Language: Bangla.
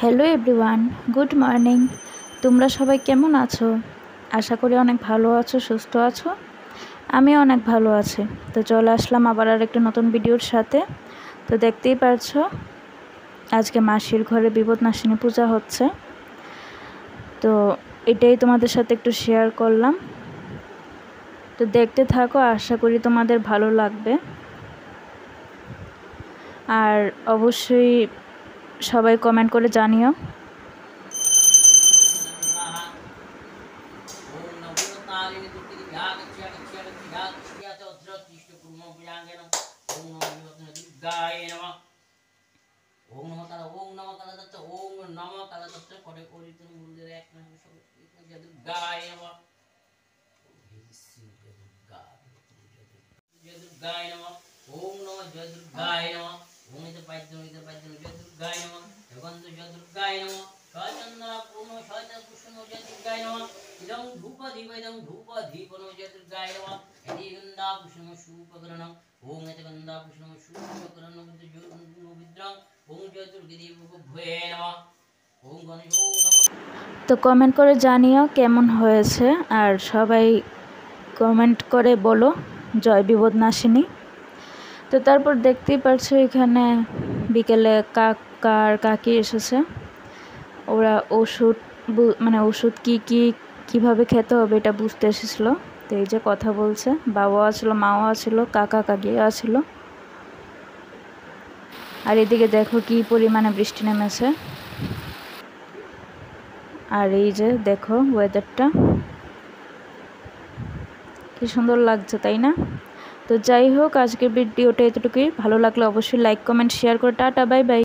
Hello everyone, good morning. তোমরা সবাই কেমন আছো? আশা করি অনেক ভালো আছো, সুস্থ আছো। আমি অনেক ভালো আছি। তো চলে আসলাম আবার আর একটা নতুন ভিডিওর সাথে। তো দেখতেই পারছো আজকে মাসির ঘরে বিপদনাশিনী পূজা হচ্ছে। তো এটাই তোমাদের সাথে একটু শেয়ার করলাম। তো দেখতে থাকো, আশা করি তোমাদের ভালো লাগবে। আর অবশ্যই সবাই কমেন্ট করে জানিও। তো কমেন্ট করে জানিও কেমন হয়েছে, আর সবাই কমেন্ট করে বলো জয় বিপদনাশিনী। তো তারপর দেখতেই পারছো এখানে বিকেলে কাকা আর কাকি এসেছে। ওরা ওষুধ কিভাবে খেতে হবে এটা বুঝতে এসেছিলো। তো এই যে কথা বলছে, বাবাও আছিল, মাও আছিল, কাকা কাকিও আছিল। আর এদিকে দেখো কি পরিমাণে বৃষ্টি নেমেছে। আর এই যে দেখো ওয়েদারটা কি সুন্দর লাগছে, তাই না? তো যাই হোক, আজকের ভিডিওটা এতটুকুই। ভালো লাগলে অবশ্যই লাইক, কমেন্ট, শেয়ার করে টাটা, বাই বাই।